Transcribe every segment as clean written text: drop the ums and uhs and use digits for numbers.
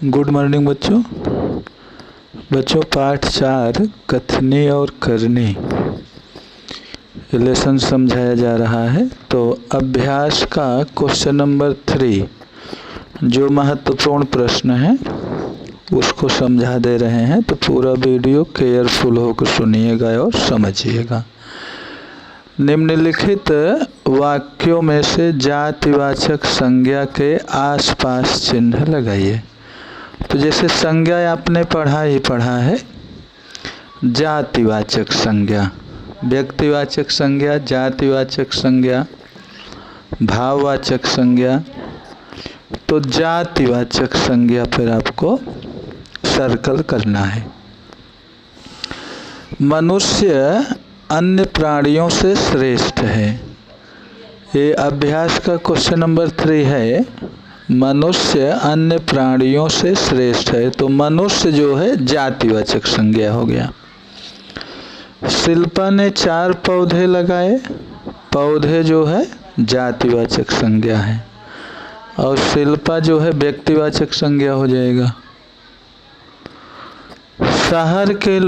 Good morning बच्चों पाठ 4 कथनी और करनी लेसन समझाया जा रहा है। तो अभ्यास का क्वेश्चन नंबर 3 जो महत्वपूर्ण प्रश्न है उसको समझा दे रहे हैं। तो पूरा वीडियो केयरफुल होकर सुनिएगा और समझिएगा। निम्नलिखित वाक्यों में से जातिवाचक संज्ञा के आसपास चिन्ह लगाइए। तो जैसे संज्ञा आपने पढ़ा है, जातिवाचक संज्ञा, व्यक्तिवाचक संज्ञा, जातिवाचक संज्ञा, भाववाचक संज्ञा। तो जातिवाचक संज्ञा पर आपको सर्कल करना है। मनुष्य अन्य प्राणियों से श्रेष्ठ है। ये अभ्यास का क्वेश्चन नंबर 3 है। मनुष्य अन्य प्राणियों से श्रेष्ठ है। तो मनुष्य जो है जातिवाचक संज्ञा हो गया। शिल्पा ने 4 पौधे लगाए। पौधे जो है जातिवाचक संज्ञा है और शिल्पा जो है व्यक्तिवाचक संज्ञा हो जाएगा। शहर के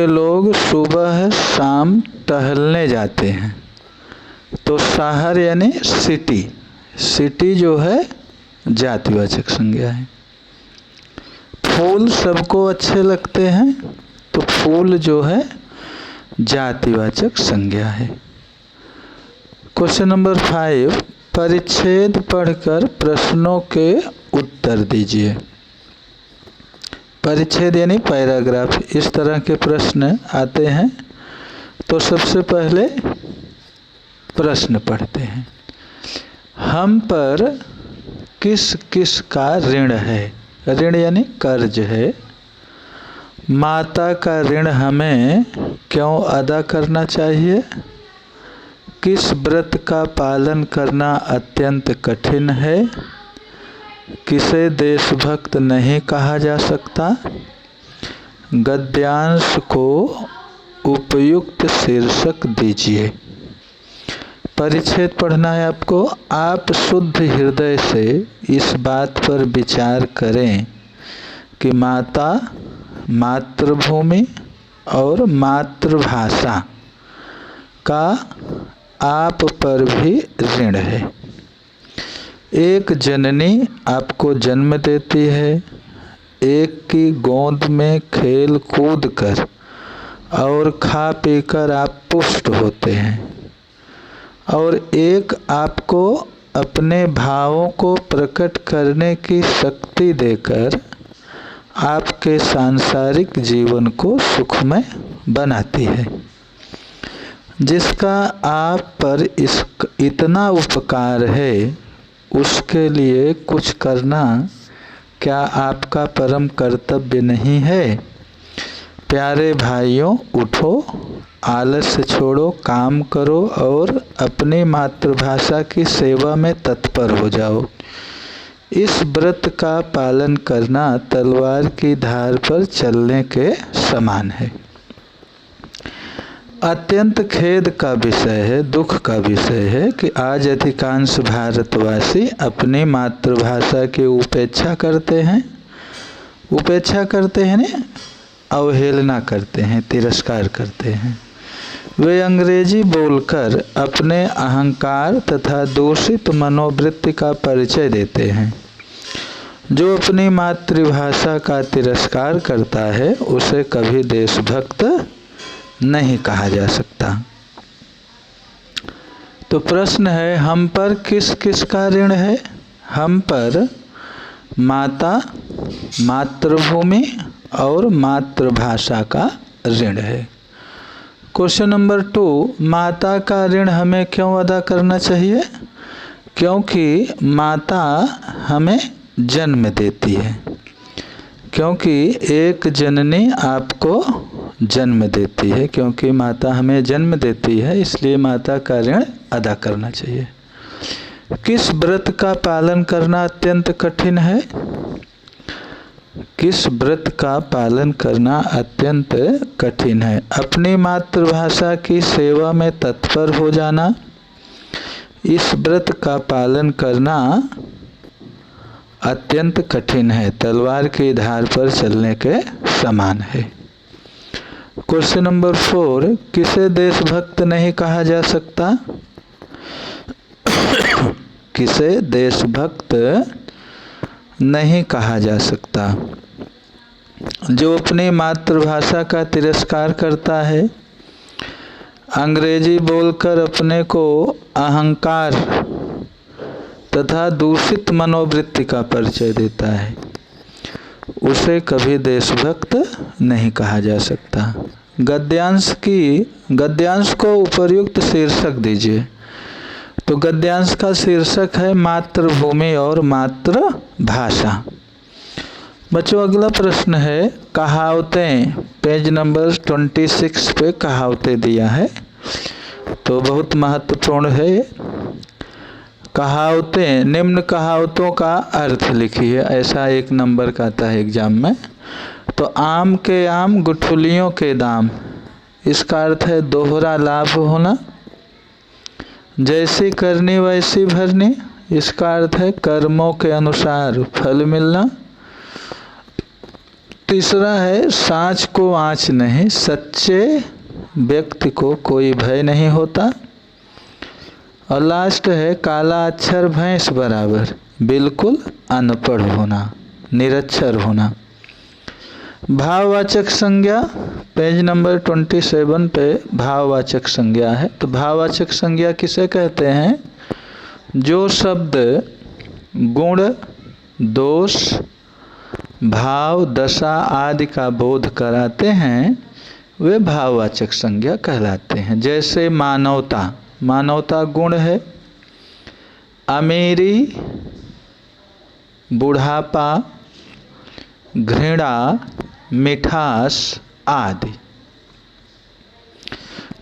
लोग सुबह शाम टहलने जाते हैं। तो शहर यानी सिटी जो है जातिवाचक संज्ञा है। फूल सबको अच्छे लगते हैं। तो फूल जो है जातिवाचक संज्ञा है। क्वेश्चन नंबर 5 परिच्छेद पढ़कर प्रश्नों के उत्तर दीजिए। परिच्छेद यानी पैराग्राफ। इस तरह के प्रश्न आते हैं। तो सबसे पहले प्रश्न पढ़ते हैं। हम पर किस किस का ऋण है? ऋण यानी कर्ज है। माता का ऋण हमें क्यों अदा करना चाहिए? किस व्रत का पालन करना अत्यंत कठिन है? किसे देशभक्त नहीं कहा जा सकता? गद्यांश को उपयुक्त शीर्षक दीजिए। परिच्छेद पढ़ना है आपको। आप शुद्ध हृदय से इस बात पर विचार करें कि माता, मातृभूमि और मातृभाषा का आप पर भी ऋण है। एक जननी आपको जन्म देती है। एक की गोद में खेल कूद कर और खा पीकर आप पुष्ट होते हैं और एक आपको अपने भावों को प्रकट करने की शक्ति देकर आपके सांसारिक जीवन को सुखमय बनाती है। जिसका आप पर इतना उपकार है उसके लिए कुछ करना क्या आपका परम कर्तव्य नहीं है? प्यारे भाइयों, उठो, आलस्य छोड़ो, काम करो और अपनी मातृभाषा की सेवा में तत्पर हो जाओ। इस व्रत का पालन करना तलवार की धार पर चलने के समान है। अत्यंत खेद का विषय है, दुख का विषय है कि आज अधिकांश भारतवासी अपनी मातृभाषा की उपेक्षा करते हैं ना, अवहेलना करते हैं, तिरस्कार करते हैं। वे अंग्रेजी बोलकर अपने अहंकार तथा दूषित मनोवृत्ति का परिचय देते हैं। जो अपनी मातृभाषा का तिरस्कार करता है उसे कभी देशभक्त नहीं कहा जा सकता। तो प्रश्न है, हम पर किस किस का ऋण है? हम पर माता, मातृभूमि और मातृभाषा का ऋण है। क्वेश्चन नंबर 2 माता का ऋण हमें क्यों अदा करना चाहिए? क्योंकि माता हमें जन्म देती है। क्योंकि एक जननी आपको जन्म देती है। क्योंकि माता हमें जन्म देती है इसलिए माता का ऋण अदा करना चाहिए। किस व्रत का पालन करना अत्यंत कठिन है? किस व्रत का पालन करना अत्यंत कठिन है? अपनी मातृभाषा की सेवा में तत्पर हो जाना। इस व्रत का पालन करना अत्यंत कठिन है, तलवार की धार पर चलने के समान है। क्वेश्चन नंबर 4, किसे देशभक्त नहीं कहा जा सकता? किसे देशभक्त नहीं कहा जा सकता? जो अपनी मातृभाषा का तिरस्कार करता है, अंग्रेजी बोलकर अपने को अहंकार तथा दूषित मनोवृत्ति का परिचय देता है, उसे कभी देशभक्त नहीं कहा जा सकता। गद्यांश को उपर्युक्त शीर्षक दीजिए। तो गद्यांश का शीर्षक है मातृभूमि और मातृभाषा। बच्चों अगला प्रश्न है कहावतें। पेज नंबर 26 पे कहावतें दिया है, तो बहुत महत्वपूर्ण है। कहावतें, निम्न कहावतों का अर्थ लिखिए। ऐसा 1 नंबर का आता है एग्जाम में। तो आम के आम गुठलियों के दाम, इसका अर्थ है दोहरा लाभ होना। जैसी करनी वैसी भरनी, इसका अर्थ है कर्मों के अनुसार फल मिलना। तीसरा है साँच को आँच नहीं, सच्चे व्यक्ति को कोई भय नहीं होता। और लास्ट है काला अक्षर भैंस बराबर, बिल्कुल अनपढ़ होना, निरक्षर होना। भाववाचक संज्ञा, पेज नंबर 27 पे भाववाचक संज्ञा है। तो भाववाचक संज्ञा किसे कहते हैं? जो शब्द गुण, दोष, भाव, दशा आदि का बोध कराते हैं, वे भाववाचक संज्ञा कहलाते हैं। जैसे मानवता, मानवता गुण है। अमीरी, बुढ़ापा, घृणा, मिठास आदि।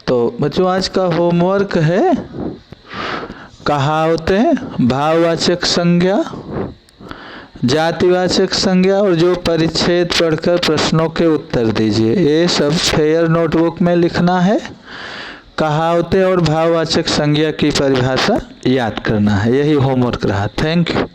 तो बच्चों आज का होमवर्क है कहावतें, भाववाचक संज्ञा, जातिवाचक संज्ञा और जो परिच्छेद पढ़कर प्रश्नों के उत्तर दीजिए। ये सब फेयर नोटबुक में लिखना है। कहावतें और भाववाचक संज्ञा की परिभाषा याद करना है। यही होमवर्क रहा। Thank you.